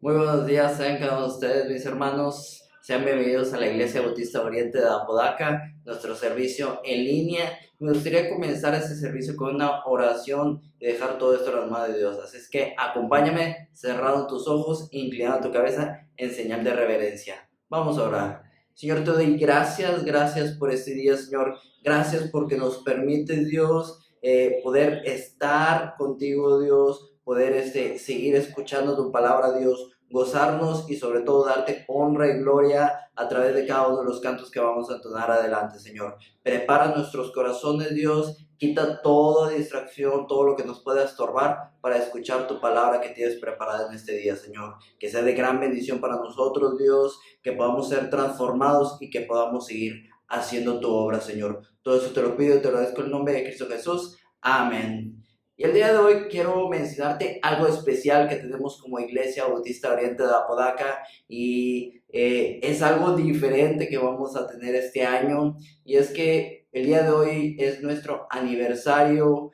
Muy buenos días, sean cada uno de ustedes, mis hermanos. Sean bienvenidos a la Iglesia Bautista Oriente de Apodaca, nuestro servicio en línea. Me gustaría comenzar este servicio con una oración y dejar todo esto en las manos de Dios. Así es que acompáñame, cerrando tus ojos, inclinando tu cabeza en señal de reverencia. Vamos a orar. Señor, te doy gracias por este día, Señor. Gracias porque nos permite, Dios, poder estar contigo, Dios, poder seguir escuchando tu palabra, Dios, gozarnos y sobre todo darte honra y gloria a través de cada uno de los cantos que vamos a entonar adelante, Señor. Prepara nuestros corazones, Dios, quita toda distracción, todo lo que nos pueda estorbar para escuchar tu palabra que tienes preparada en este día, Señor. Que sea de gran bendición para nosotros, Dios, que podamos ser transformados y que podamos seguir haciendo tu obra, Señor. Todo eso te lo pido y te lo agradezco en el nombre de Cristo Jesús. Amén. Y el día de hoy quiero mencionarte algo especial que tenemos como Iglesia Bautista Oriente de Apodaca y es algo diferente que vamos a tener este año, y es que el día de hoy es nuestro aniversario.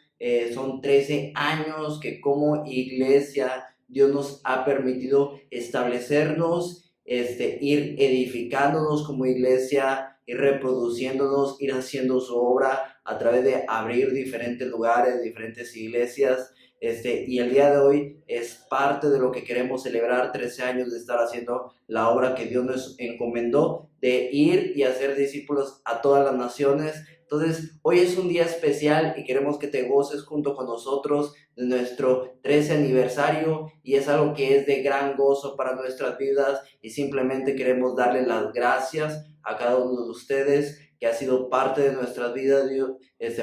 Son 13 años que como iglesia Dios nos ha permitido establecernos, ir edificándonos como iglesia, ir reproduciéndonos, ir haciendo su obra a través de abrir diferentes lugares, diferentes iglesias. Y el día de hoy es parte de lo que queremos celebrar, 13 años de estar haciendo la obra que Dios nos encomendó, de ir y hacer discípulos a todas las naciones. Entonces, hoy es un día especial y queremos que te goces junto con nosotros de nuestro 13 aniversario, y es algo que es de gran gozo para nuestras vidas, y simplemente queremos darle las gracias a cada uno de ustedes que ha sido parte de nuestras vidas, Dios,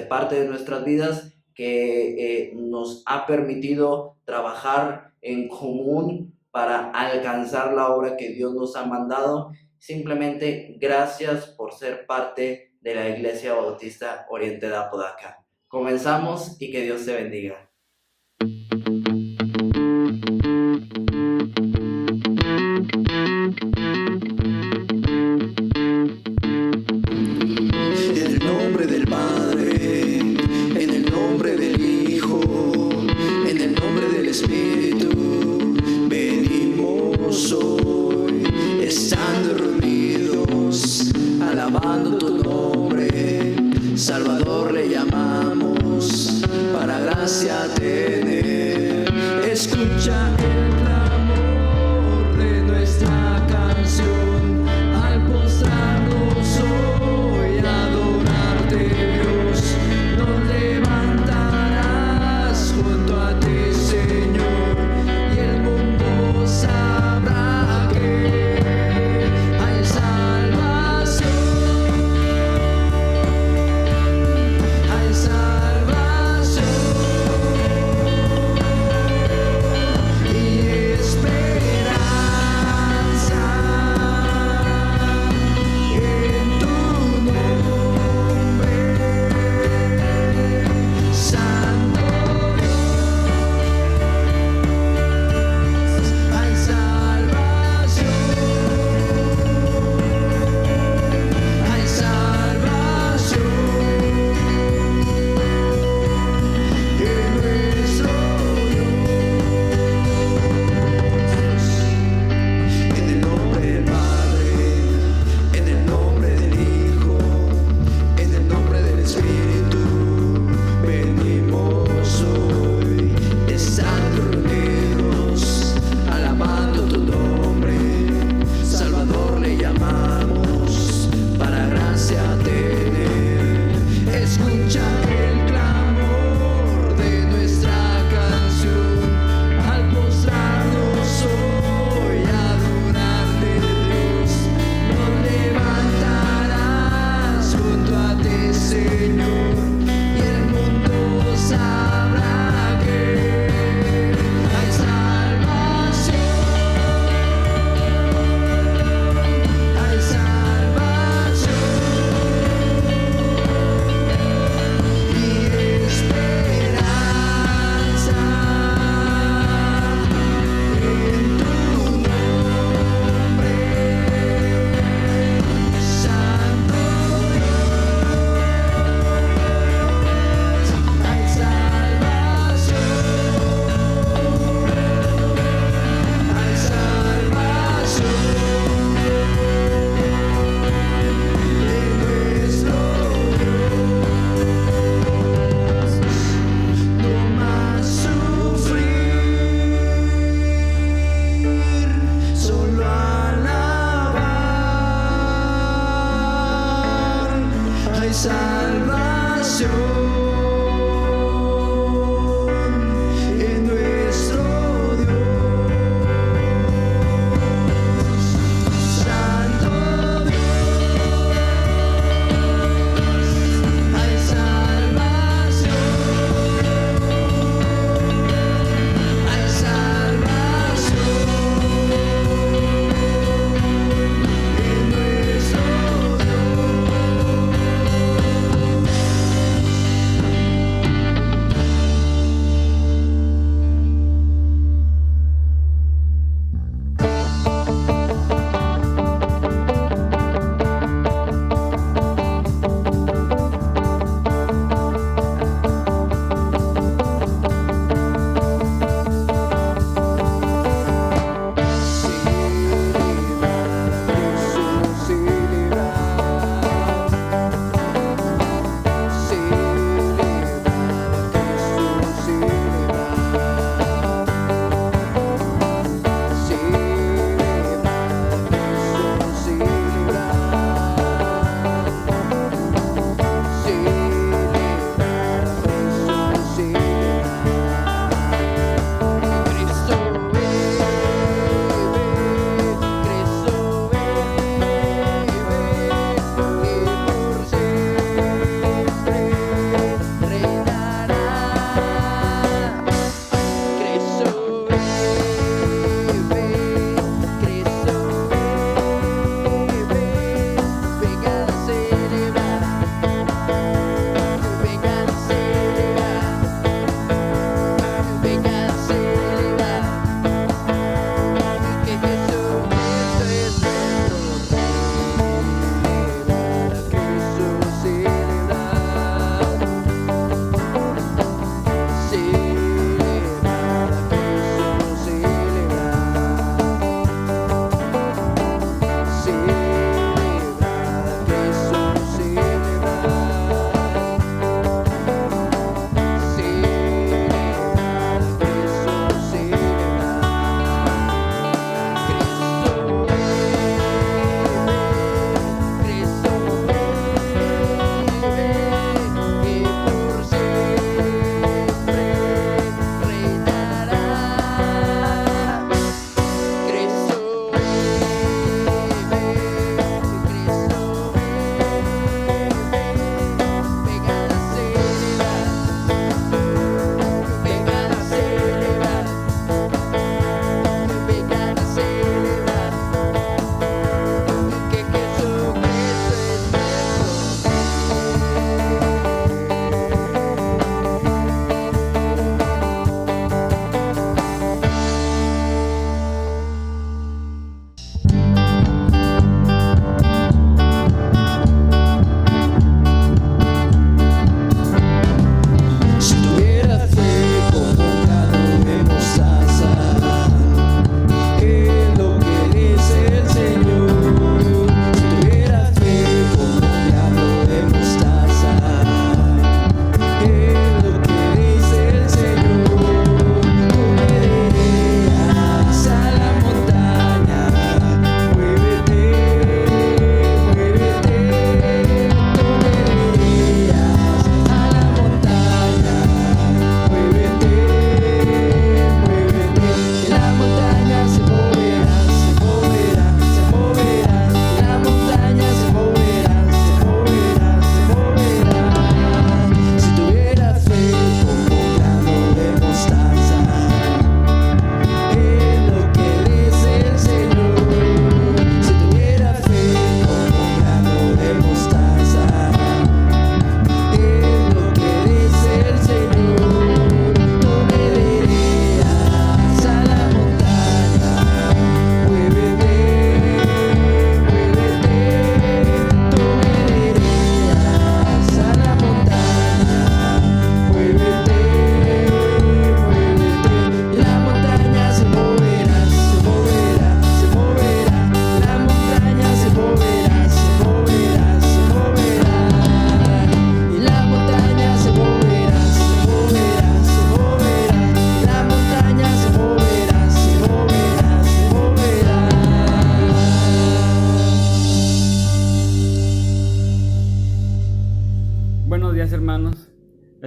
parte de nuestras vidas, que nos ha permitido trabajar en común para alcanzar la obra que Dios nos ha mandado. Simplemente gracias por ser parte de la Iglesia Bautista Oriente de Apodaca. Comenzamos y que Dios te bendiga. En el nombre del Padre, en el nombre del Hijo, en el nombre del Espíritu, venimos hoy, estando reunidos, alabando tu nombre. Salvador le llamamos, para gracia tener.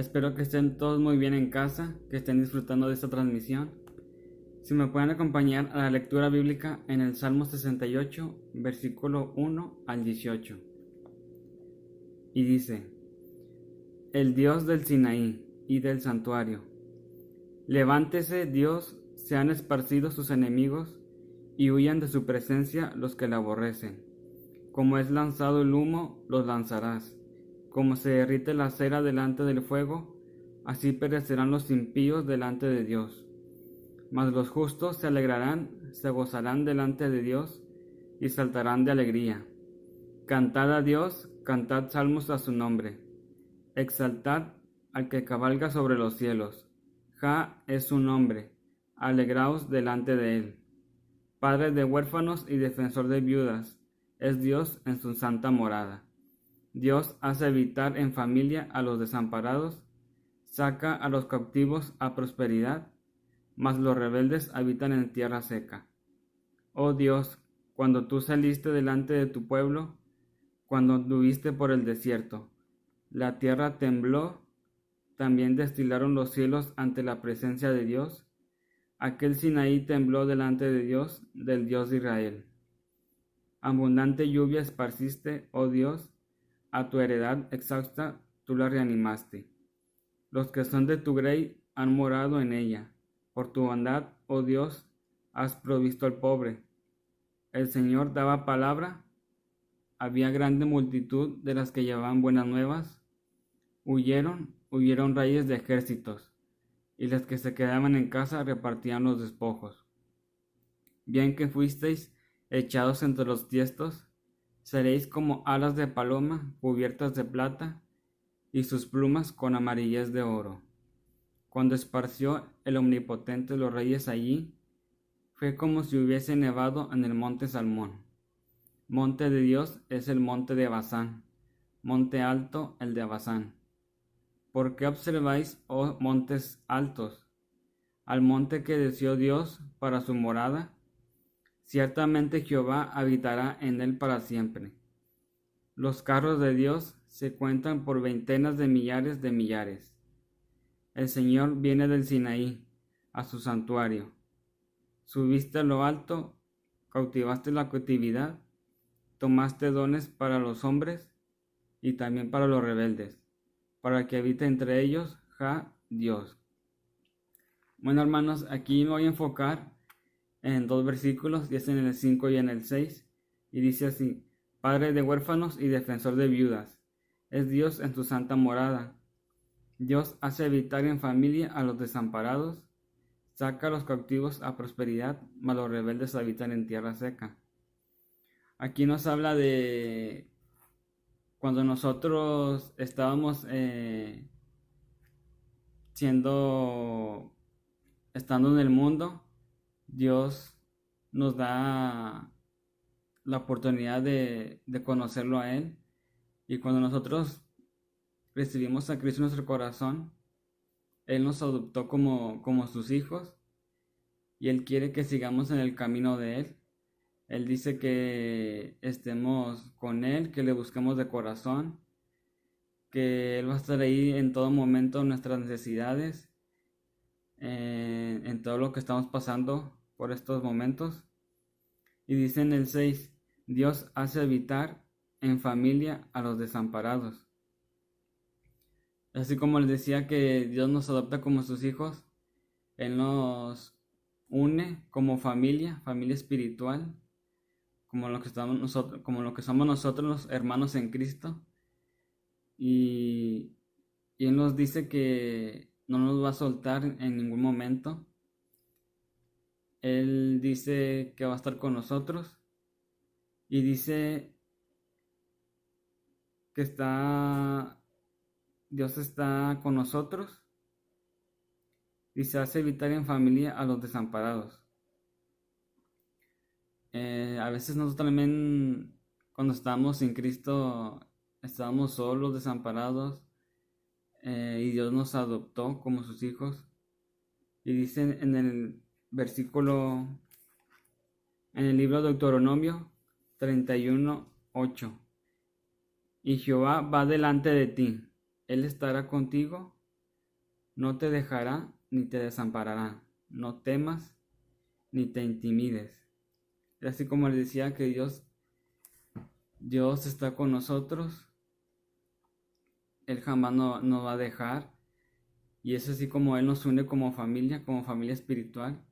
Espero que estén todos muy bien en casa, que estén disfrutando de esta transmisión. Si me pueden acompañar a la lectura bíblica en el Salmo 68, versículo 1 al 18. Y dice: El Dios del Sinaí y del santuario. Levántese, Dios, sean esparcidos sus enemigos, y huyan de su presencia los que la aborrecen. Como es lanzado el humo, los lanzarás. Como se derrite la cera delante del fuego, así perecerán los impíos delante de Dios. Mas los justos se alegrarán, se gozarán delante de Dios, y saltarán de alegría. Cantad a Dios, cantad salmos a su nombre. Exaltad al que cabalga sobre los cielos. Jah es su nombre, alegraos delante de él. Padre de huérfanos y defensor de viudas, es Dios en su santa morada. Dios hace habitar en familia a los desamparados, saca a los cautivos a prosperidad, mas los rebeldes habitan en tierra seca. Oh Dios, cuando tú saliste delante de tu pueblo, cuando anduviste por el desierto, la tierra tembló, también destilaron los cielos ante la presencia de Dios. Aquel Sinaí tembló delante de Dios, del Dios de Israel. Abundante lluvia esparciste, oh Dios, a tu heredad exhausta tú la reanimaste. Los que son de tu grey han morado en ella. Por tu bondad, oh Dios, has provisto al pobre. El Señor daba palabra. Había grande multitud de las que llevaban buenas nuevas. Huyeron reyes de ejércitos, y las que se quedaban en casa repartían los despojos. Bien que fuisteis echados entre los tiestos, seréis como alas de paloma cubiertas de plata, y sus plumas con amarillez de oro. Cuando esparció el Omnipotente los reyes allí, fue como si hubiese nevado en el monte Salmón. Monte de Dios es el monte de Basán, monte alto el de Basán. ¿Por qué observáis, oh montes altos, al monte que deseó Dios para su morada? Ciertamente Jehová habitará en él para siempre. Los carros de Dios se cuentan por veintenas de millares. El Señor viene del Sinaí, a su santuario. Subiste a lo alto, cautivaste la cautividad, tomaste dones para los hombres y también para los rebeldes, para que habite entre ellos, Jah, Dios. Bueno, hermanos, aquí me voy a enfocar en dos versículos, y es en el 5 y en el 6, y dice así: Padre de huérfanos y defensor de viudas, es Dios en su santa morada. Dios hace habitar en familia a los desamparados, saca a los cautivos a prosperidad, mas los rebeldes habitan en tierra seca. Aquí nos habla de cuando nosotros estábamos estando en el mundo, Dios nos da la oportunidad de conocerlo a Él. Y cuando nosotros recibimos a Cristo en nuestro corazón, Él nos adoptó como sus hijos, y Él quiere que sigamos en el camino de Él. Él dice que estemos con Él, que le busquemos de corazón, que Él va a estar ahí en todo momento en nuestras necesidades, en todo lo que estamos pasando por estos momentos. Y dice en el 6, Dios hace habitar en familia a los desamparados. Así como les decía que Dios nos adopta como sus hijos, Él nos une como familia espiritual, como lo que somos nosotros los hermanos en Cristo. Y Él nos dice que no nos va a soltar en ningún momento. Él dice que va a estar con nosotros, y dice que Dios está con nosotros y se hace habitar en familia a los desamparados. A veces nosotros también, cuando estábamos sin Cristo, estábamos solos, desamparados, y Dios nos adoptó como sus hijos. Y dice en el versículo, en el libro de Deuteronomio 31:8: Y Jehová va delante de ti, Él estará contigo, No te dejará ni te desamparará. No temas ni te intimides. Y así como les decía que Dios está con nosotros, Él jamás nos va a dejar. Y es así como Él nos une como familia espiritual.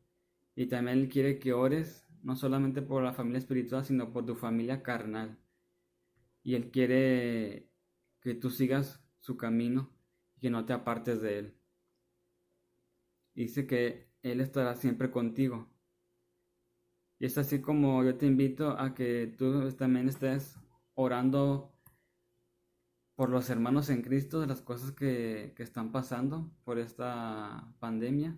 Y también Él quiere que ores, no solamente por la familia espiritual, sino por tu familia carnal. Y Él quiere que tú sigas su camino y que no te apartes de Él. Dice que Él estará siempre contigo. Y es así como yo te invito a que tú también estés orando por los hermanos en Cristo, de las cosas que están pasando por esta pandemia.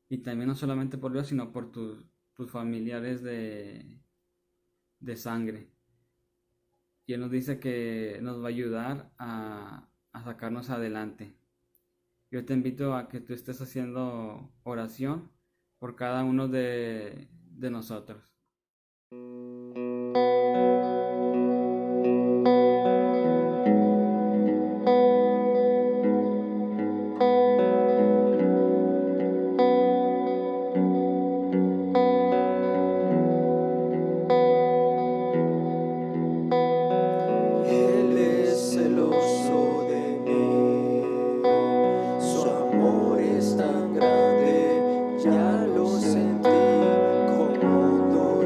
Y también no solamente por Dios, sino por tus familiares de sangre. Y Él nos dice que nos va a ayudar a sacarnos adelante. Yo te invito a que tú estés haciendo oración por cada uno de nosotros. Él es celoso de mí, su amor es tan grande, ya lo sentí como no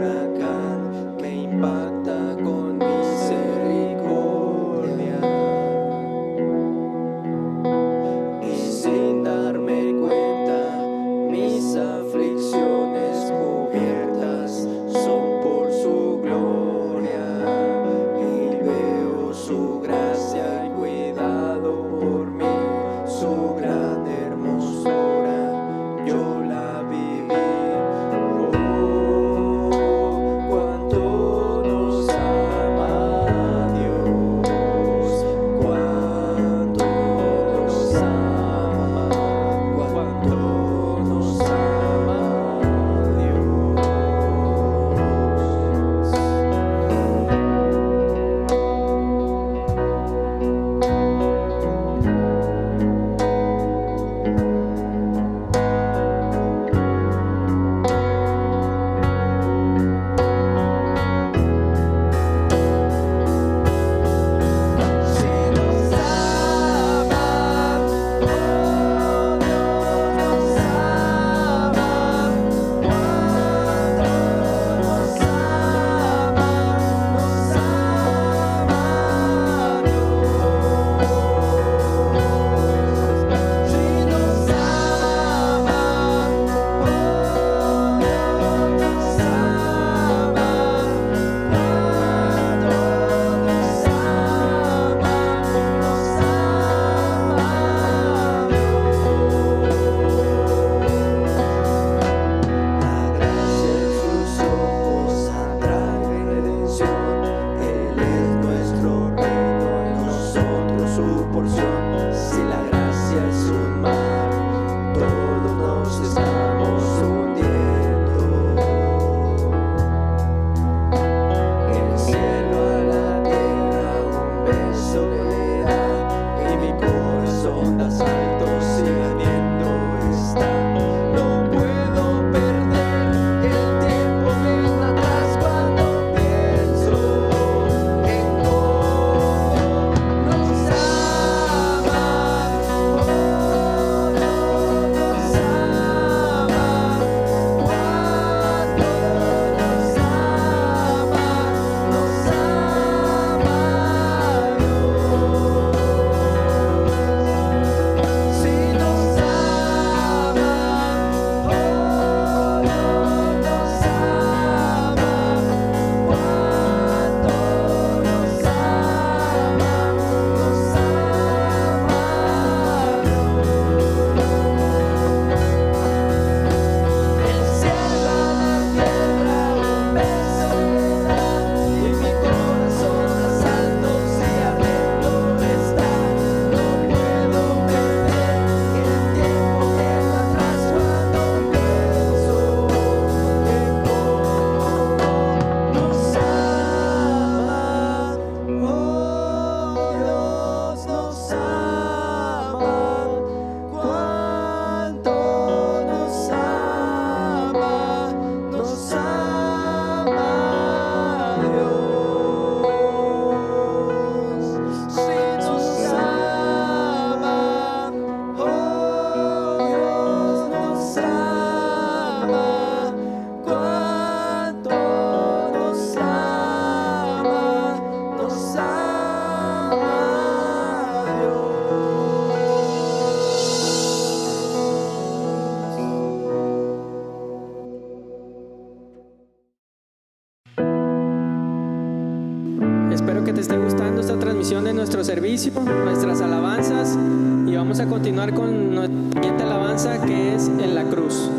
Espero que te esté gustando esta transmisión de nuestro servicio, nuestras alabanzas, y vamos a continuar con nuestra siguiente alabanza, que es En la Cruz.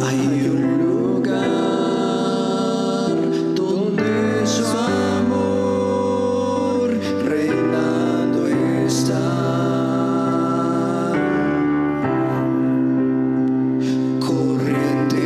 Hay un lugar donde su amor reinando está, corriente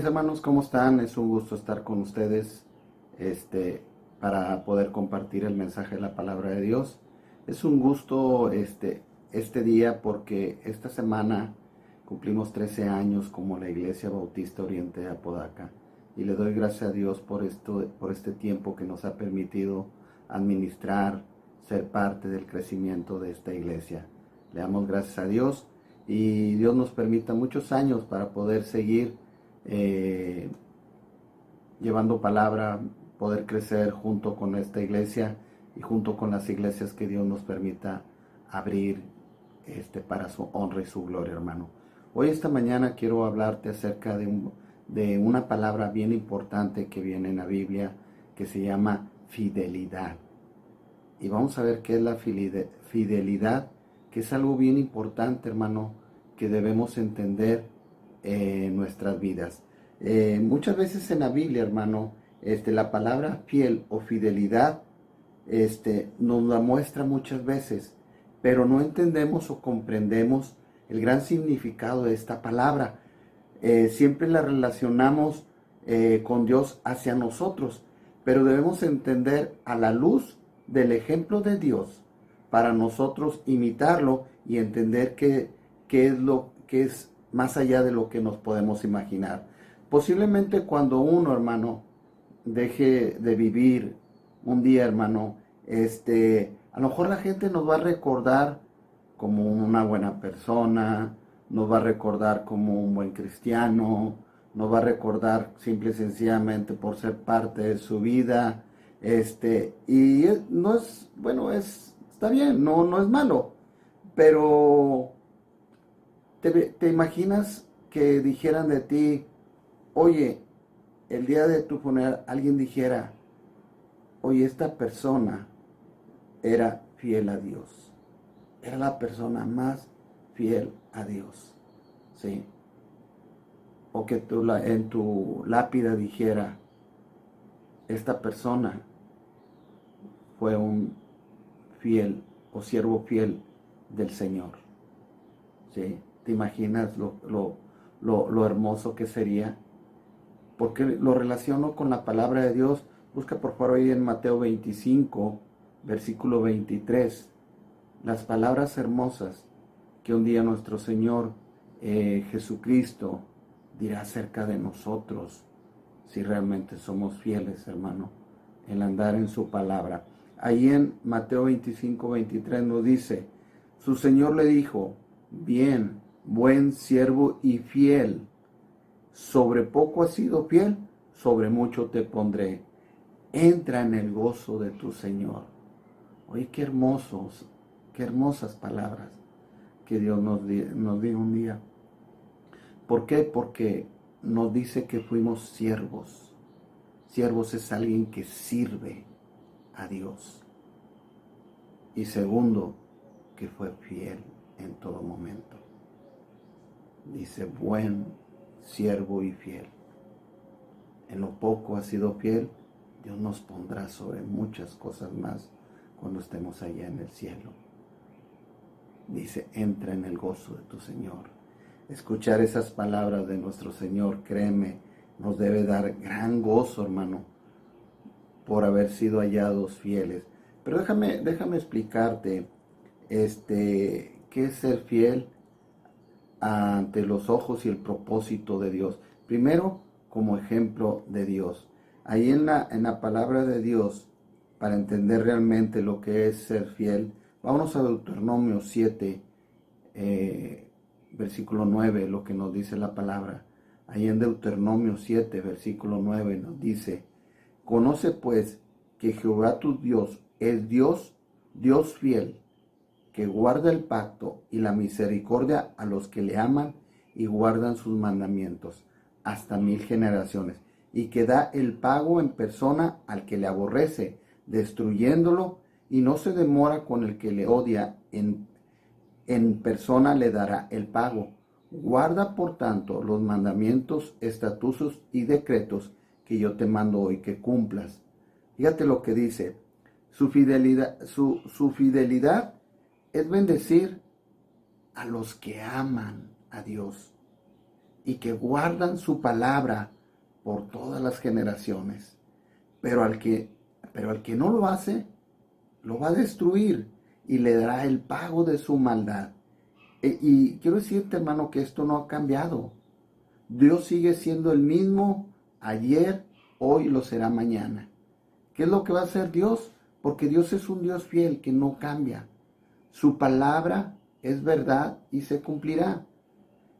hermanos, ¿cómo están? Es un gusto estar con ustedes para poder compartir el mensaje de la palabra de Dios. Es un gusto este día porque esta semana cumplimos 13 años como la Iglesia Bautista Oriente de Apodaca y le doy gracias a Dios por este tiempo que nos ha permitido administrar, ser parte del crecimiento de esta iglesia. Le damos gracias a Dios y Dios nos permita muchos años para poder seguir llevando palabra, poder crecer junto con esta iglesia y junto con las iglesias que Dios nos permita abrir para su honra y su gloria, hermano. Hoy esta mañana quiero hablarte acerca de una palabra bien importante que viene en la Biblia que se llama fidelidad. Y vamos a ver qué es la fidelidad, que es algo bien importante, hermano, que debemos entender en nuestras vidas. Muchas veces en la Biblia, hermano, la palabra fiel o fidelidad nos la muestra muchas veces, pero no entendemos o comprendemos el gran significado de esta palabra. Siempre la relacionamos con Dios hacia nosotros, pero debemos entender a la luz del ejemplo de Dios para nosotros imitarlo y entender qué es lo que es más allá de lo que nos podemos imaginar. Posiblemente cuando uno, hermano, deje de vivir un día, hermano, a lo mejor la gente nos va a recordar como una buena persona, nos va a recordar como un buen cristiano, nos va a recordar simple y sencillamente por ser parte de su vida, no es, bueno, está bien, no es malo, pero te imaginas que dijeran de ti, oye, el día de tu funeral alguien dijera, oye, esta persona era fiel a Dios, era la persona más fiel a Dios, ¿sí? O que en tu lápida dijera, esta persona fue un fiel o siervo fiel del Señor, ¿sí? ¿Te imaginas lo hermoso que sería? Porque lo relaciono con la palabra de Dios. Busca por favor ahí en Mateo 25, versículo 23, las palabras hermosas que un día nuestro Señor Jesucristo dirá acerca de nosotros, si realmente somos fieles, hermano, en andar en su palabra. Ahí en Mateo 25, 23 nos dice, su Señor le dijo, bien, buen siervo y fiel, sobre poco has sido fiel, sobre mucho te pondré. Entra en el gozo de tu Señor. Oye, qué hermosas palabras que Dios nos dijo un día. ¿Por qué? Porque nos dice que fuimos siervos. Siervos es alguien que sirve a Dios. Y segundo, que fue fiel en todo momento. Dice, buen siervo y fiel. En lo poco has sido fiel, Dios nos pondrá sobre muchas cosas más cuando estemos allá en el cielo. Dice, entra en el gozo de tu Señor. Escuchar esas palabras de nuestro Señor, créeme, nos debe dar gran gozo, hermano, por haber sido hallados fieles. Pero déjame explicarte, qué es ser fiel ante los ojos y el propósito de Dios. Primero, como ejemplo de Dios. Ahí en la palabra de Dios, para entender realmente lo que es ser fiel, vámonos a Deuteronomio 7, versículo 9, lo que nos dice la palabra. Ahí en Deuteronomio 7, versículo 9 nos dice, conoce pues que Jehová tu Dios es Dios, Dios fiel, que guarda el pacto y la misericordia a los que le aman y guardan sus mandamientos hasta 1000 generaciones, y que da el pago en persona al que le aborrece, destruyéndolo, y no se demora con el que le odia, en persona le dará el pago. Guarda, por tanto, los mandamientos, estatutos y decretos que yo te mando hoy que cumplas. Fíjate lo que dice, su fidelidad es bendecir a los que aman a Dios y que guardan su palabra por todas las generaciones. Pero al que no lo hace, lo va a destruir y le dará el pago de su maldad. Y quiero decirte, hermano, que esto no ha cambiado. Dios sigue siendo el mismo ayer, hoy lo será mañana. ¿Qué es lo que va a hacer Dios? Porque Dios es un Dios fiel que no cambia. Su palabra es verdad y se cumplirá.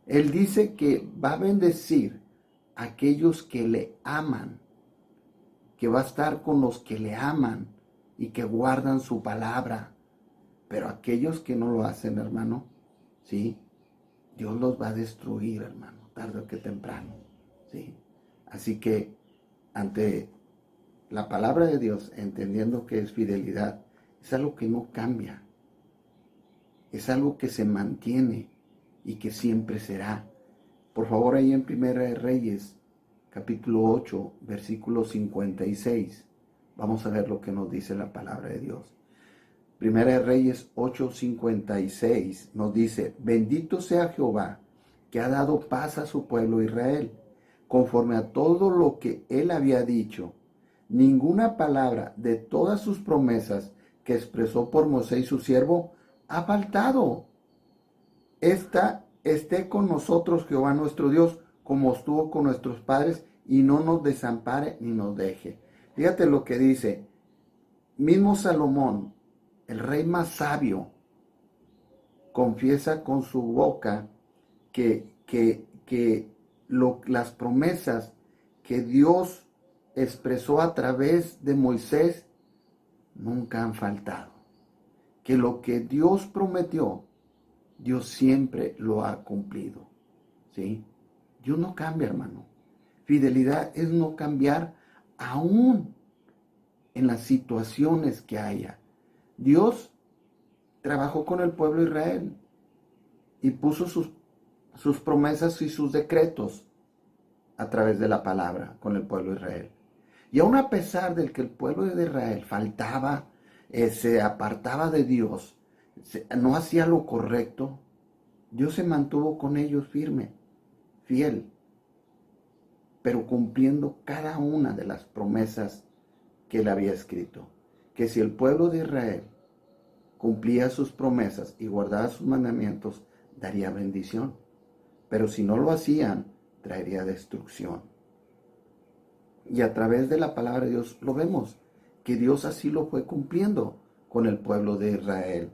Él dice que va a bendecir a aquellos que le aman, que va a estar con los que le aman y que guardan su palabra. Pero aquellos que no lo hacen, hermano, ¿sí? Dios los va a destruir, hermano, tarde o que temprano, ¿sí? Así que ante la palabra de Dios, entendiendo que es fidelidad, es algo que no cambia. Es algo que se mantiene y que siempre será. Por favor, ahí en Primera de Reyes, capítulo 8, versículo 56, vamos a ver lo que nos dice la palabra de Dios. Primera de Reyes 8:56 nos dice: bendito sea Jehová, que ha dado paz a su pueblo Israel, conforme a todo lo que él había dicho. Ninguna palabra de todas sus promesas que expresó por Moisés su siervo ha faltado. Esté con nosotros Jehová nuestro Dios, como estuvo con nuestros padres, y no nos desampare ni nos deje. Fíjate lo que dice. Mismo Salomón, el rey más sabio, confiesa con su boca que las promesas que Dios expresó a través de Moisés nunca han faltado. Que lo que Dios prometió, Dios siempre lo ha cumplido. ¿Sí? Dios no cambia, hermano. Fidelidad es no cambiar aún en las situaciones que haya. Dios trabajó con el pueblo de Israel y puso sus promesas y sus decretos a través de la palabra con el pueblo de Israel. Y aún a pesar de que el pueblo de Israel faltaba, se apartaba de Dios, no hacía lo correcto, Dios se mantuvo con ellos firme, fiel, pero cumpliendo cada una de las promesas que él había escrito. Que si el pueblo de Israel cumplía sus promesas y guardaba sus mandamientos, daría bendición. Pero si no lo hacían, traería destrucción. Y a través de la palabra de Dios lo vemos, que Dios así lo fue cumpliendo con el pueblo de Israel.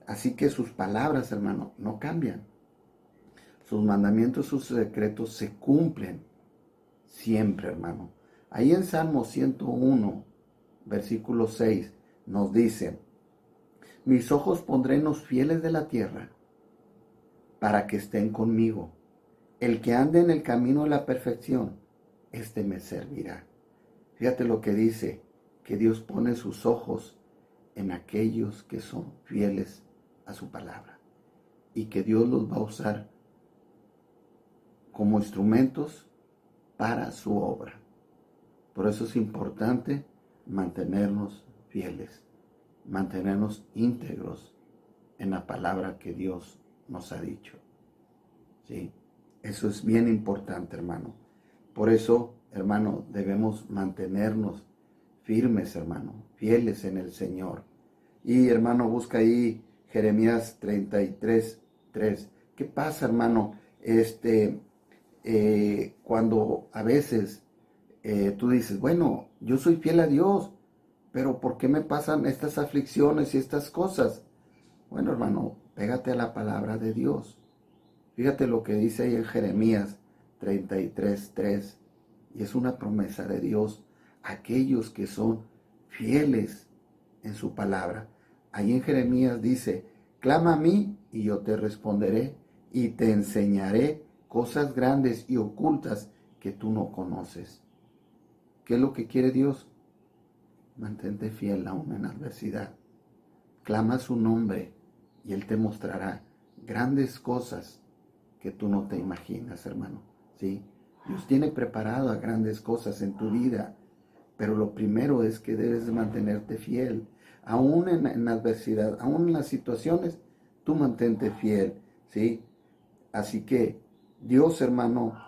Así que sus palabras, hermano, no cambian. Sus mandamientos, sus decretos se cumplen siempre, hermano. Ahí en Salmo 101, versículo 6, nos dice: mis ojos pondré en los fieles de la tierra, para que estén conmigo. El que ande en el camino de la perfección, éste me servirá. Fíjate lo que dice, que Dios pone sus ojos en aquellos que son fieles a su palabra, y que Dios los va a usar como instrumentos para su obra. Por eso es importante mantenernos fieles, mantenernos íntegros en la palabra que Dios nos ha dicho. ¿Sí? Eso es bien importante, hermano. Por eso, hermano, debemos mantenernos firmes, hermano, fieles en el Señor. Y, hermano, busca ahí Jeremías 33:3. ¿Qué pasa, hermano? Cuando a veces tú dices, bueno, yo soy fiel a Dios, pero ¿por qué me pasan estas aflicciones y estas cosas? Bueno, hermano, pégate a la palabra de Dios. Fíjate lo que dice ahí en Jeremías 33:3. Y es una promesa de Dios a aquellos que son fieles en su palabra. Ahí en Jeremías dice: clama a mí y yo te responderé y te enseñaré cosas grandes y ocultas que tú no conoces. ¿Qué es lo que quiere Dios? Mantente fiel aún en adversidad. Clama su nombre y Él te mostrará grandes cosas que tú no te imaginas, hermano. ¿Sí? Dios tiene preparado grandes cosas en tu vida, pero lo primero es que debes de mantenerte fiel. Aún en adversidad, aún en las situaciones, tú mantente fiel, ¿sí? Así que Dios, hermano,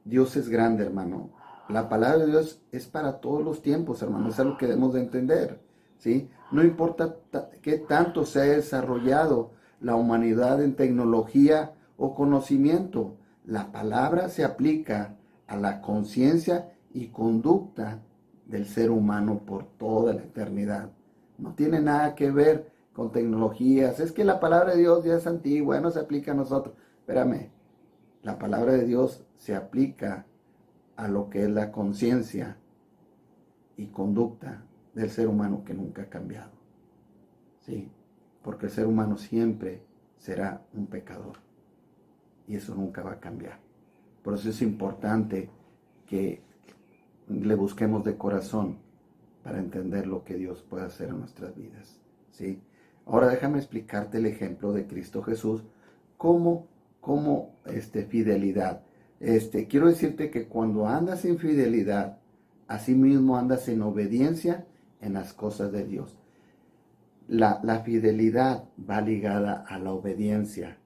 Dios es grande, hermano. La palabra de Dios es para todos los tiempos, hermano. Es algo que debemos de entender, ¿sí? No importa qué tanto se ha desarrollado la humanidad en tecnología o conocimiento. La palabra se aplica a la conciencia y conducta del ser humano por toda la eternidad. No tiene nada que ver con tecnologías. Es que la palabra de Dios ya es antigua, ya no se aplica a nosotros. Espérame, la palabra de Dios se aplica a lo que es la conciencia y conducta del ser humano que nunca ha cambiado. ¿Sí? Porque el ser humano siempre será un pecador. Y eso nunca va a cambiar. Por eso es importante que le busquemos de corazón para entender lo que Dios puede hacer en nuestras vidas. ¿Sí? Ahora déjame explicarte el ejemplo de Cristo Jesús como fidelidad. Quiero decirte que cuando andas en fidelidad, asimismo andas en obediencia en las cosas de Dios. La fidelidad va ligada a la obediencia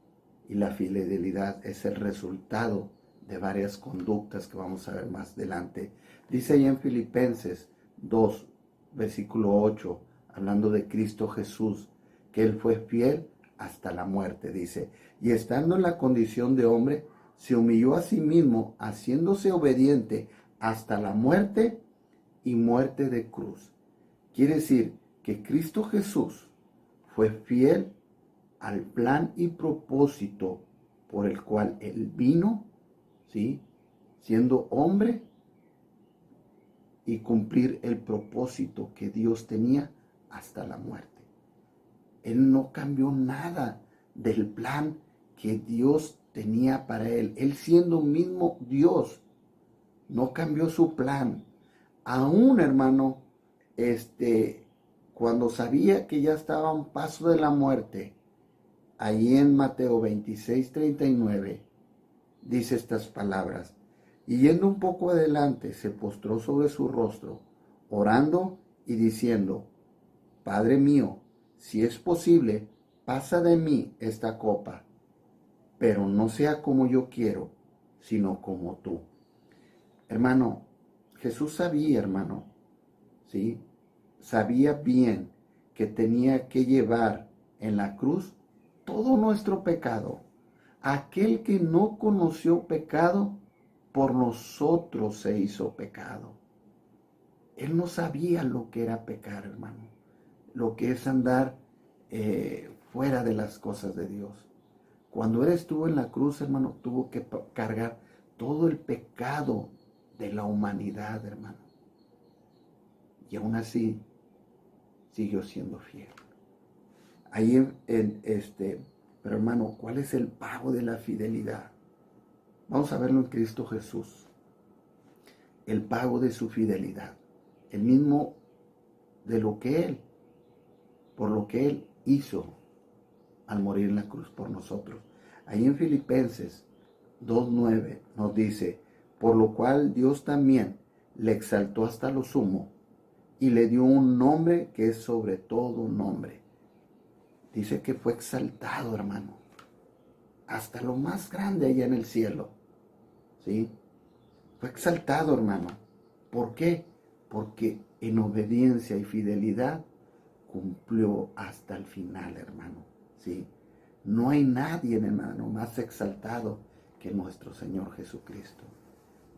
y la fidelidad es el resultado de varias conductas que vamos a ver más adelante. Dice ahí en Filipenses 2, versículo 8, hablando de Cristo Jesús, que Él fue fiel hasta la muerte, dice, y estando en la condición de hombre, se humilló a sí mismo, haciéndose obediente hasta la muerte y muerte de cruz. Quiere decir que Cristo Jesús fue fiel al plan y propósito por el cual Él vino, ¿sí? Siendo hombre, y cumplir el propósito que Dios tenía hasta la muerte. Él no cambió nada del plan que Dios tenía para él. Él siendo mismo Dios, no cambió su plan. Aún, hermano, cuando sabía que ya estaba a un paso de la muerte, ahí en Mateo 26:39, dice estas palabras. Y yendo un poco adelante, se postró sobre su rostro, orando y diciendo, Padre mío, si es posible, pasa de mí esta copa, pero no sea como yo quiero, sino como tú. Hermano, Jesús sabía, hermano, ¿sí? Sabía bien que tenía que llevar en la cruz todo nuestro pecado. Aquel que no conoció pecado, por nosotros se hizo pecado. Él no sabía lo que era pecar, hermano, lo que es andar fuera de las cosas de Dios. Cuando Él estuvo en la cruz, hermano, tuvo que cargar todo el pecado de la humanidad, hermano. Y aún así, siguió siendo fiel. Ahí pero hermano, ¿cuál es el pago de la fidelidad? Vamos a verlo en Cristo Jesús. El pago de su fidelidad. El mismo de lo que Él, por lo que Él hizo al morir en la cruz por nosotros. Ahí en Filipenses 2:9 nos dice, por lo cual Dios también le exaltó hasta lo sumo y le dio un nombre que es sobre todo nombre. Dice que fue exaltado, hermano, hasta lo más grande allá en el cielo. ¿Sí? Fue exaltado, hermano. ¿Por qué? Porque en obediencia y fidelidad cumplió hasta el final, hermano. ¿Sí? No hay nadie, hermano, más exaltado que nuestro Señor Jesucristo.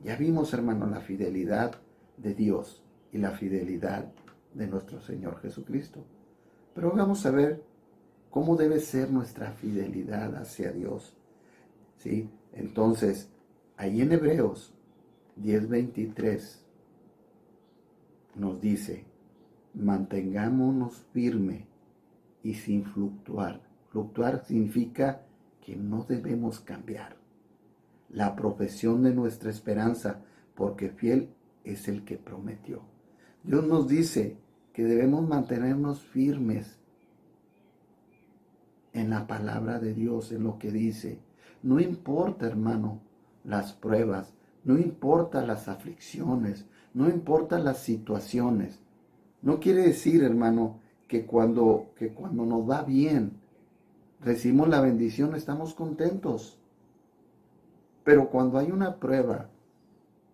Ya vimos, hermano, la fidelidad de Dios y la fidelidad de nuestro Señor Jesucristo. Pero vamos a ver cómo debe ser nuestra fidelidad hacia Dios. ¿Sí? Entonces, ahí en Hebreos 10:23 nos dice, mantengámonos firme y sin fluctuar. Fluctuar significa que no debemos cambiar la profesión de nuestra esperanza, porque fiel es el que prometió. Dios nos dice que debemos mantenernos firmes en la palabra de Dios, en lo que dice. No importa, hermano, las pruebas, no importa las aflicciones, no importa las situaciones. No quiere decir, hermano, que cuando nos va bien, recibimos la bendición, estamos contentos. Pero cuando hay una prueba,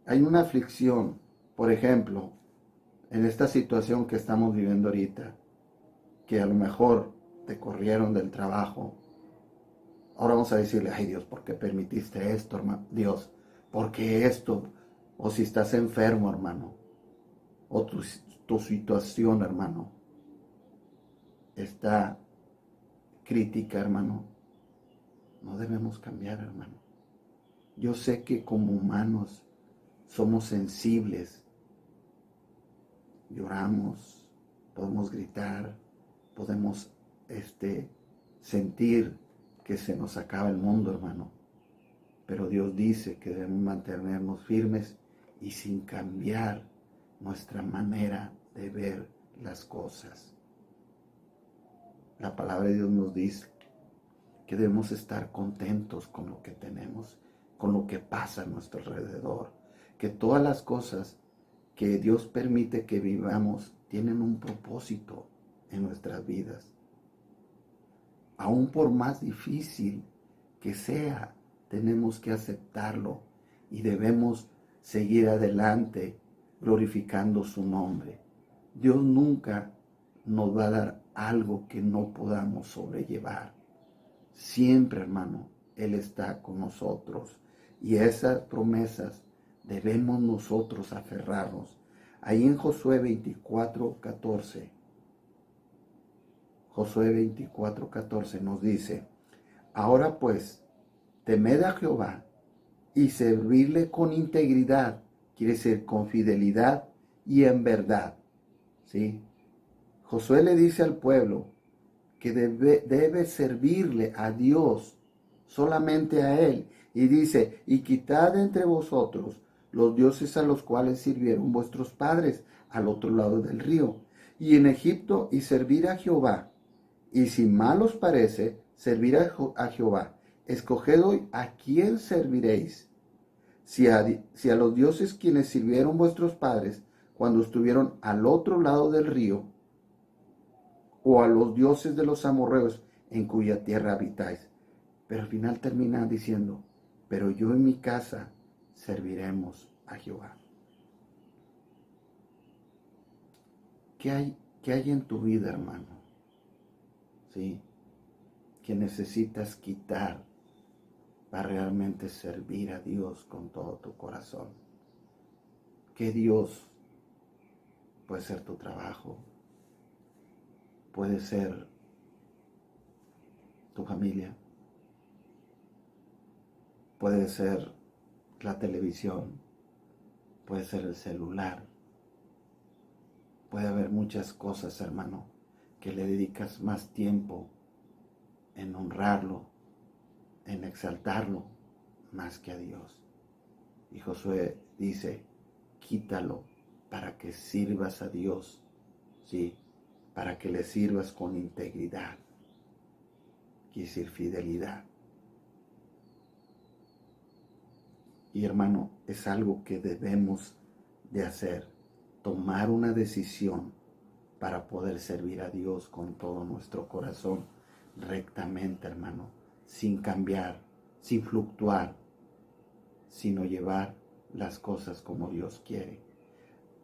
hay una aflicción, por ejemplo, en esta situación que estamos viviendo ahorita, que a lo mejor te corrieron del trabajo, ahora vamos a decirle, ay Dios, ¿por qué permitiste esto, hermano? Dios, ¿por qué esto? O si estás enfermo, hermano, o tu situación, hermano, está crítica, hermano, no debemos cambiar, hermano. Yo sé que como humanos somos sensibles, lloramos, podemos gritar, podemos sentir que se nos acaba el mundo, hermano. Pero Dios dice que debemos mantenernos firmes y sin cambiar nuestra manera de ver las cosas. La palabra de Dios nos dice que debemos estar contentos con lo que tenemos, con lo que pasa a nuestro alrededor, que todas las cosas que Dios permite que vivamos tienen un propósito en nuestras vidas. Aún por más difícil que sea, tenemos que aceptarlo y debemos seguir adelante glorificando su nombre. Dios nunca nos va a dar algo que no podamos sobrellevar. Siempre, hermano, Él está con nosotros y esas promesas debemos nosotros aferrarnos. Ahí en Josué 24:14, Josué 24:14 nos dice, ahora pues, temed a Jehová y servirle con integridad, quiere decir con fidelidad y en verdad. ¿Sí? Josué le dice al pueblo que debe servirle a Dios, solamente a Él. Y dice, y quitad entre vosotros los dioses a los cuales sirvieron vuestros padres al otro lado del río, y en Egipto, y servir a Jehová. Y si mal os parece, servir a Jehová. Escoged hoy a quién serviréis. Si a los dioses quienes sirvieron vuestros padres cuando estuvieron al otro lado del río, o a los dioses de los amorreos en cuya tierra habitáis. Pero al final termina diciendo, pero yo en mi casa serviremos a Jehová. ¿Qué hay en tu vida, hermano? ¿Sí? Que necesitas quitar para realmente servir a Dios con todo tu corazón. Que Dios puede ser tu trabajo, puede ser tu familia, puede ser la televisión, puede ser el celular, puede haber muchas cosas, hermano, que le dedicas más tiempo en honrarlo, en exaltarlo, más que a Dios. Y Josué dice, quítalo para que sirvas a Dios, ¿sí? Para que le sirvas con integridad, quiere decir fidelidad. Y hermano, es algo que debemos de hacer, tomar una decisión para poder servir a Dios con todo nuestro corazón, rectamente, hermano, sin cambiar, sin fluctuar, sino llevar las cosas como Dios quiere.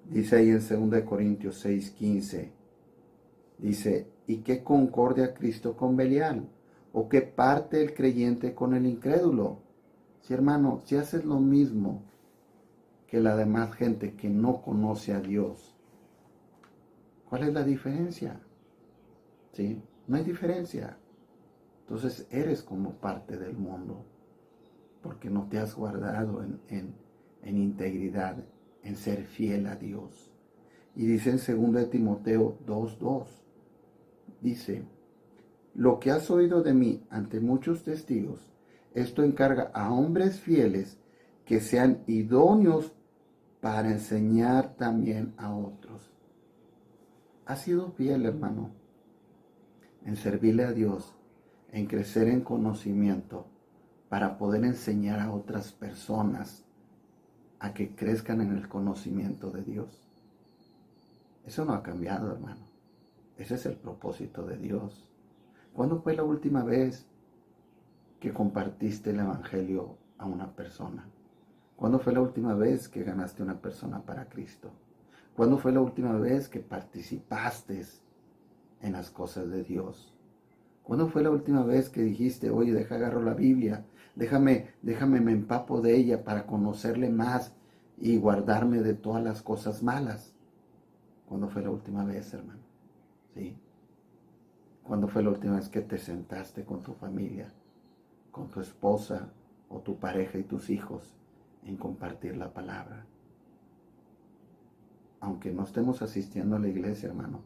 Dice ahí en 2 Corintios 6:15, dice, ¿y qué concordia Cristo con Belial? ¿O qué parte el creyente con el incrédulo? Si hermano, si haces lo mismo que la demás gente que no conoce a Dios, ¿cuál es la diferencia? ¿Sí? No hay diferencia. Entonces eres como parte del mundo, porque no te has guardado en integridad, en ser fiel a Dios. Y dice en 2 Timoteo 2:2, dice, lo que has oído de mí ante muchos testigos, esto encarga a hombres fieles que sean idóneos para enseñar también a otros. ¿Has sido fiel, hermano, en servirle a Dios, en crecer en conocimiento, para poder enseñar a otras personas a que crezcan en el conocimiento de Dios? Eso no ha cambiado, hermano. Ese es el propósito de Dios. ¿Cuándo fue la última vez que compartiste el Evangelio a una persona? ¿Cuándo fue la última vez que ganaste una persona para Cristo? ¿Cuándo fue la última vez que participaste en las cosas de Dios? ¿Cuándo fue la última vez que dijiste, oye, agarro la Biblia, déjame me empapo de ella para conocerle más y guardarme de todas las cosas malas? ¿Cuándo fue la última vez, hermano? ¿Sí? ¿Cuándo fue la última vez que te sentaste con tu familia, con tu esposa o tu pareja y tus hijos en compartir la palabra? Aunque no estemos asistiendo a la iglesia, hermano,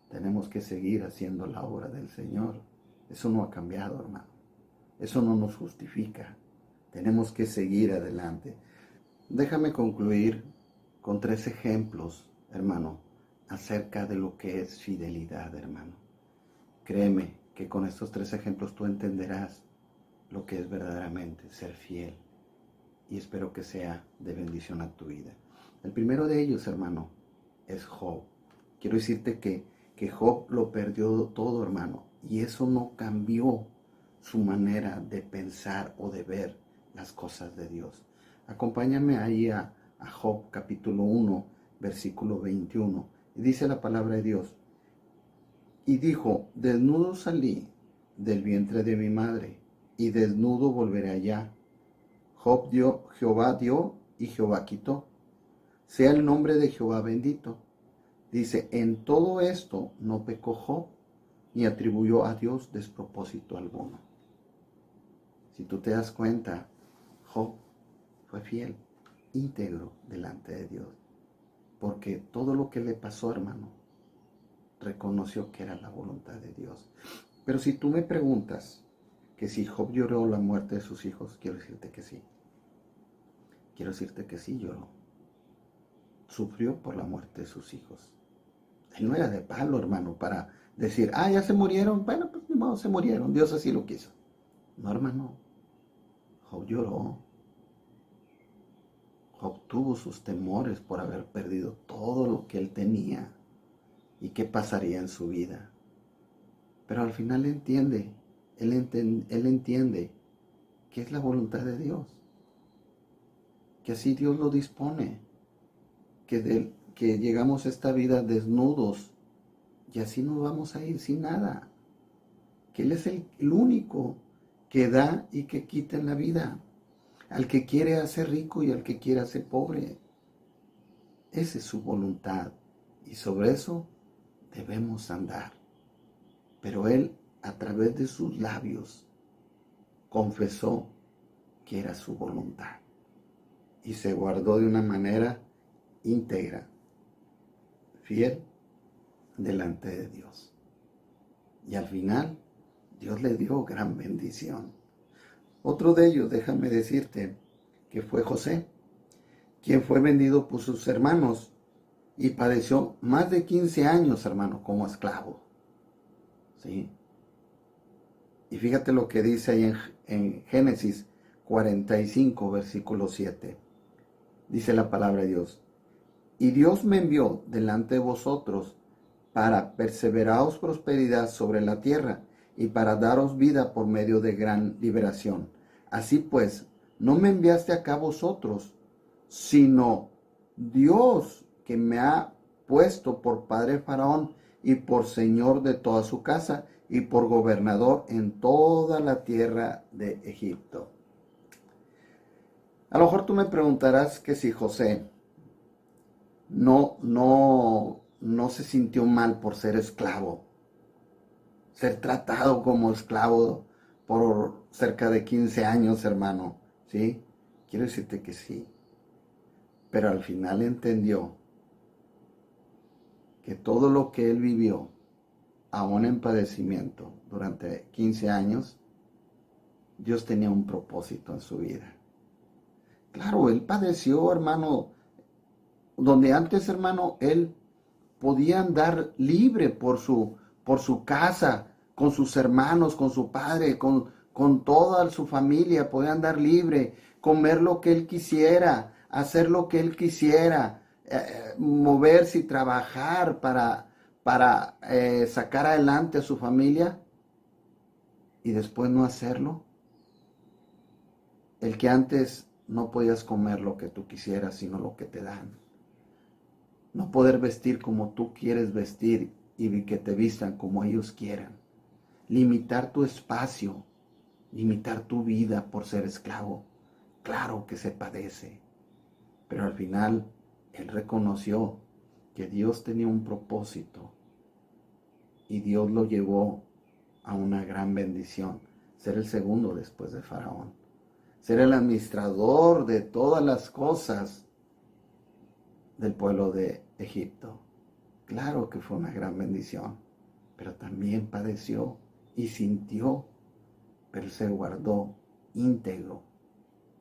tenemos que seguir haciendo la obra del Señor. Eso no ha cambiado, hermano. Eso no nos justifica. Tenemos que seguir adelante. Déjame concluir con 3 ejemplos, hermano, acerca de lo que es fidelidad, hermano. Créeme que con estos 3 ejemplos tú entenderás lo que es verdaderamente ser fiel. Y espero que sea de bendición a tu vida. El primero de ellos, hermano, es Job. Quiero decirte que Job lo perdió todo, hermano. Y eso no cambió su manera de pensar o de ver las cosas de Dios. Acompáñame ahí a Job capítulo 1, versículo 21. Y dice la palabra de Dios. Y dijo, desnudo salí del vientre de mi madre, y desnudo volveré allá. Job dio, Jehová dio, y Jehová quitó. Sea el nombre de Jehová bendito. Dice, en todo esto no pecó Job, ni atribuyó a Dios despropósito alguno. Si tú te das cuenta, Job fue fiel, íntegro delante de Dios. Porque todo lo que le pasó, hermano, reconoció que era la voluntad de Dios. Pero si tú me preguntas que si Job lloró la muerte de sus hijos, quiero decirte que sí. Quiero decirte que sí lloró. Sufrió por la muerte de sus hijos. Él no era de palo, hermano, para decir, ya se murieron. Bueno, pues ni modo, se murieron. Dios así lo quiso. No, hermano. Job lloró. Job tuvo sus temores por haber perdido todo lo que él tenía y qué pasaría en su vida. Pero al final él entiende que es la voluntad de Dios. Que así Dios lo dispone. Que llegamos a esta vida desnudos y así nos vamos a ir sin nada. Que Él es el único que da y que quita en la vida. Al que quiere hacer rico y al que quiere hacer pobre. Esa es su voluntad y sobre eso debemos andar. Pero Él, a través de sus labios, confesó que era su voluntad y se guardó de una manera íntegra, fiel delante de Dios. Y al final, Dios le dio gran bendición. Otro de ellos, déjame decirte, que fue José, quien fue vendido por sus hermanos y padeció más de 15 años, hermano, como esclavo. ¿Sí? Y fíjate lo que dice ahí en Génesis 45, versículo 7. Dice la palabra de Dios. Y Dios me envió delante de vosotros para perseveraros prosperidad sobre la tierra y para daros vida por medio de gran liberación. Así pues, no me enviaste acá vosotros, sino Dios que me ha puesto por padre de Faraón y por señor de toda su casa y por gobernador en toda la tierra de Egipto. A lo mejor tú me preguntarás que si José no se sintió mal por ser esclavo, ser tratado como esclavo por cerca de 15 años, hermano, ¿sí? Quiero decirte que sí. Pero al final entendió que todo lo que él vivió, aún en padecimiento, durante 15 años, Dios tenía un propósito en su vida. Claro, él padeció, hermano, donde antes, hermano, él podía andar libre por su casa, con sus hermanos, con su padre, con toda su familia, podía andar libre, comer lo que él quisiera, hacer lo que él quisiera, moverse y trabajar para sacar adelante a su familia y después no hacerlo. El que antes no podías comer lo que tú quisieras, sino lo que te dan. No poder vestir como tú quieres vestir y que te vistan como ellos quieran. Limitar tu espacio, limitar tu vida por ser esclavo. Claro que se padece, pero al final él reconoció que Dios tenía un propósito y Dios lo llevó a una gran bendición, ser el segundo después de Faraón, ser el administrador de todas las cosas del pueblo de Egipto. Claro que fue una gran bendición, pero también padeció y sintió, pero se guardó íntegro,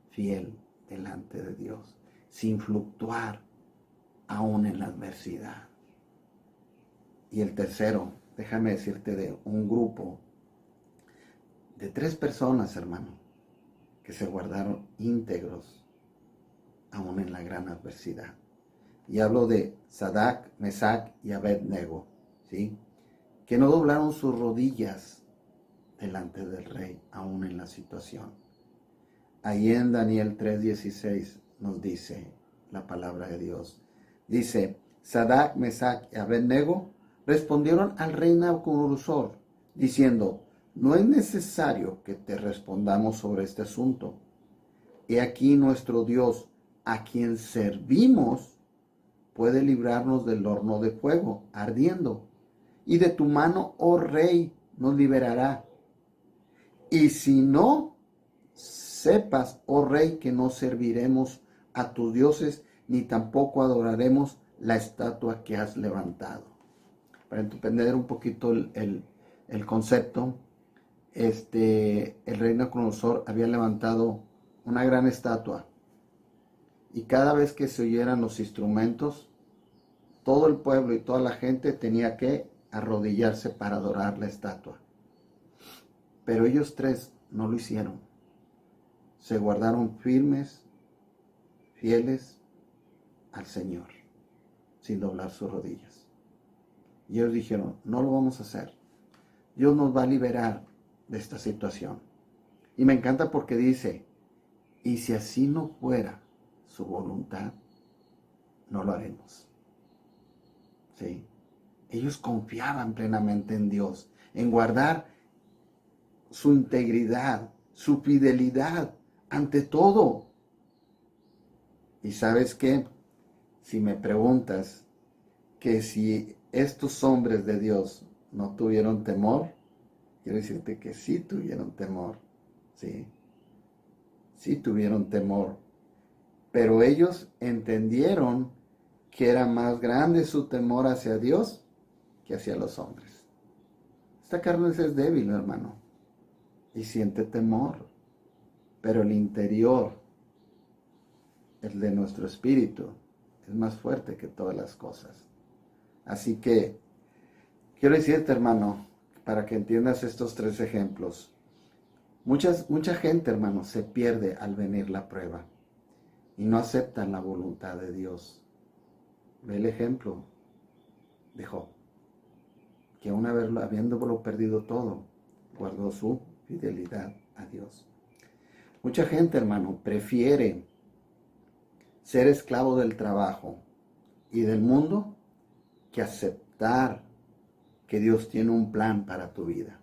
fiel delante de Dios, sin fluctuar aún en la adversidad. Y el tercero, déjame decirte de un grupo de 3 personas, hermano, que se guardaron íntegros aún en la gran adversidad. Y hablo de Sadrach, Mesach y Abed-nego, ¿sí? Que no doblaron sus rodillas delante del rey, aún en la situación. Ahí en Daniel 3:16 nos dice la palabra de Dios. Dice, Sadrach, Mesach y Abed-nego respondieron al rey Nabucodonosor, diciendo, no es necesario que te respondamos sobre este asunto. He aquí nuestro Dios, a quien servimos, puede librarnos del horno de fuego ardiendo, y de tu mano, oh rey, nos liberará. Y si no, sepas, oh rey, que no serviremos a tus dioses, ni tampoco adoraremos la estatua que has levantado. Para entender un poquito el concepto, el rey Nabucodonosor había levantado una gran estatua, y cada vez que se oyeran los instrumentos, todo el pueblo y toda la gente tenía que arrodillarse para adorar la estatua. Pero ellos 3 no lo hicieron. Se guardaron firmes, fieles al Señor, sin doblar sus rodillas. Y ellos dijeron, no lo vamos a hacer. Dios nos va a liberar de esta situación. Y me encanta porque dice, y si así no fuera su voluntad, no lo haremos. ¿Sí? Ellos confiaban plenamente en Dios, en guardar su integridad, su fidelidad ante todo. Y ¿sabes qué? Si me preguntas que si estos hombres de Dios no tuvieron temor, quiero decirte que sí tuvieron temor, ¿sí? Sí tuvieron temor, pero ellos entendieron que era más grande su temor hacia Dios que hacia los hombres. Esta carne es débil, hermano, y siente temor, pero el interior, el de nuestro espíritu, es más fuerte que todas las cosas. Así que quiero decirte, hermano, para que entiendas estos 3 ejemplos. Mucha gente, hermano, se pierde al venir la prueba y no aceptan la voluntad de Dios. Ve el ejemplo de Job, que aún habiéndolo perdido todo, guardó su fidelidad a Dios. Mucha gente, hermano, prefiere ser esclavo del trabajo y del mundo que aceptar que Dios tiene un plan para tu vida.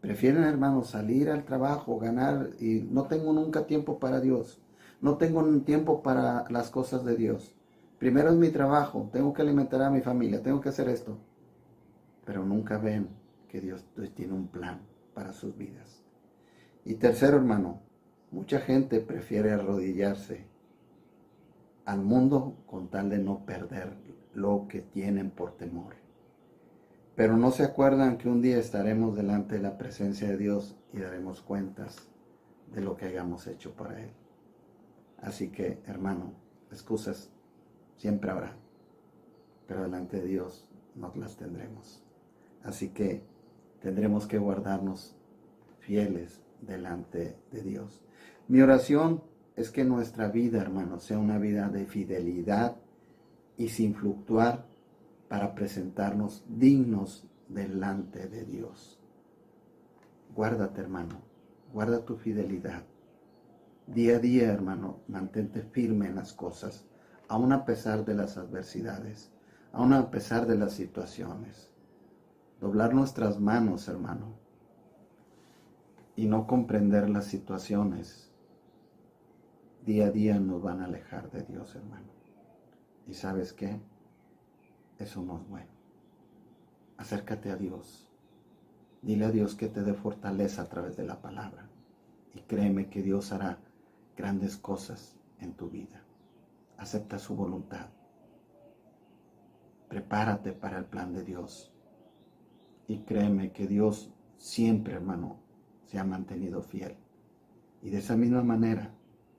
Prefieren, hermanos, salir al trabajo, ganar, y no tengo nunca tiempo para Dios. No tengo tiempo para las cosas de Dios. Primero es mi trabajo, tengo que alimentar a mi familia, tengo que hacer esto. Pero nunca ven que Dios tiene un plan para sus vidas. Y tercero, hermano, mucha gente prefiere arrodillarse al mundo con tal de no perder lo que tienen por temor. Pero no se acuerdan que un día estaremos delante de la presencia de Dios y daremos cuentas de lo que hayamos hecho para Él. Así que, hermano, excusas siempre habrá, pero delante de Dios no las tendremos. Así que tendremos que guardarnos fieles delante de Dios. Mi oración es que nuestra vida, hermano, sea una vida de fidelidad y sin fluctuar, para presentarnos dignos delante de Dios. Guárdate, hermano, guarda tu fidelidad. Día a día, hermano, mantente firme en las cosas, aun a pesar de las adversidades, aun a pesar de las situaciones. Doblar nuestras manos, hermano, y no comprender las situaciones, día a día nos van a alejar de Dios, hermano. ¿Y sabes qué? Eso no es bueno. Acércate a Dios. Dile a Dios que te dé fortaleza a través de la palabra. Y créeme que Dios hará grandes cosas en tu vida. Acepta su voluntad. Prepárate para el plan de Dios. Y créeme que Dios siempre, hermano, se ha mantenido fiel. Y de esa misma manera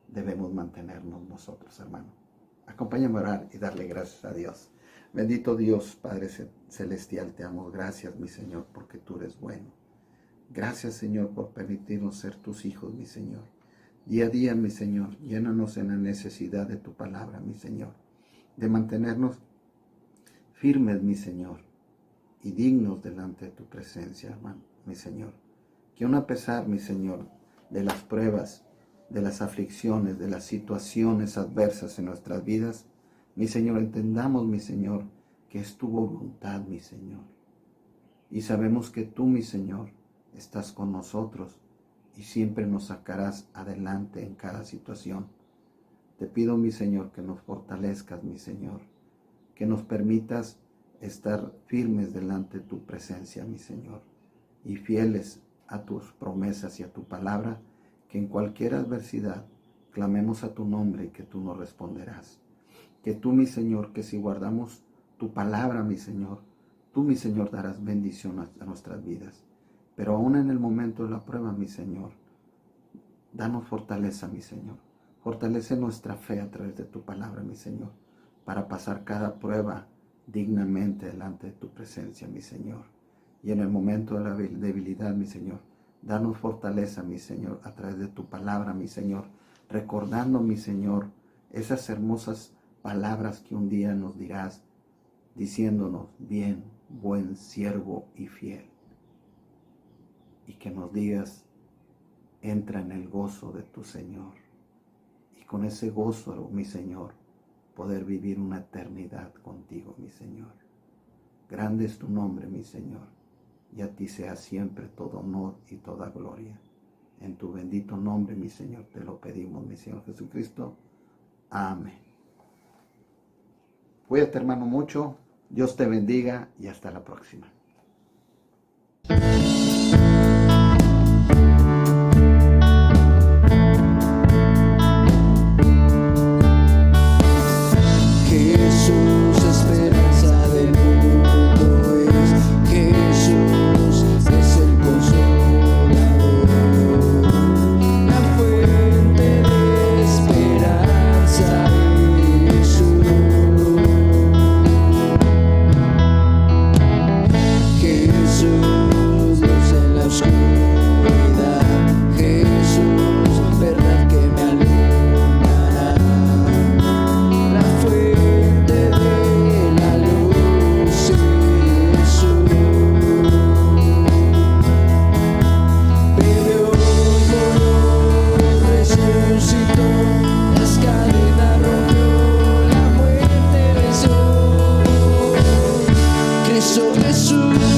debemos mantenernos nosotros, hermano. Acompáñame a orar y darle gracias a Dios. Bendito Dios, Padre Celestial, te amo. Gracias, mi Señor, porque tú eres bueno. Gracias, Señor, por permitirnos ser tus hijos, mi Señor. Día a día, mi Señor, llénanos en la necesidad de tu palabra, mi Señor. De mantenernos firmes, mi Señor, y dignos delante de tu presencia, hermano, mi Señor. Que aun a pesar, mi Señor, de las pruebas, de las aflicciones, de las situaciones adversas en nuestras vidas, mi Señor, entendamos, mi Señor, que es tu voluntad, mi Señor. Y sabemos que tú, mi Señor, estás con nosotros y siempre nos sacarás adelante en cada situación. Te pido, mi Señor, que nos fortalezcas, mi Señor, que nos permitas estar firmes delante de tu presencia, mi Señor, y fieles a tus promesas y a tu palabra, que en cualquier adversidad clamemos a tu nombre y que tú nos responderás. Que tú, mi Señor, que si guardamos tu palabra, mi Señor, tú, mi Señor, darás bendición a nuestras vidas. Pero aún en el momento de la prueba, mi Señor, danos fortaleza, mi Señor. Fortalece nuestra fe a través de tu palabra, mi Señor, para pasar cada prueba dignamente delante de tu presencia, mi Señor. Y en el momento de la debilidad, mi Señor, danos fortaleza, mi Señor, a través de tu palabra, mi Señor, recordando, mi Señor, esas hermosas palabras que un día nos dirás, diciéndonos, bien, buen siervo y fiel. Y que nos digas, entra en el gozo de tu Señor. Y con ese gozo, mi Señor, poder vivir una eternidad contigo, mi Señor. Grande es tu nombre, mi Señor, y a ti sea siempre todo honor y toda gloria. En tu bendito nombre, mi Señor, te lo pedimos, mi Señor Jesucristo. Amén. Cuídate, hermano, mucho. Dios te bendiga y hasta la próxima. Jesús, esperanza del mundo es. Jesús es el consolador, la fuente de esperanza. Jesús, luz en la oscuridad. Jesús, verdad que me alumbrará, la fuente de la luz. Jesús, vive hoy, murió, resucitó, las cadenas rompió, la muerte venció. Cristo Jesús.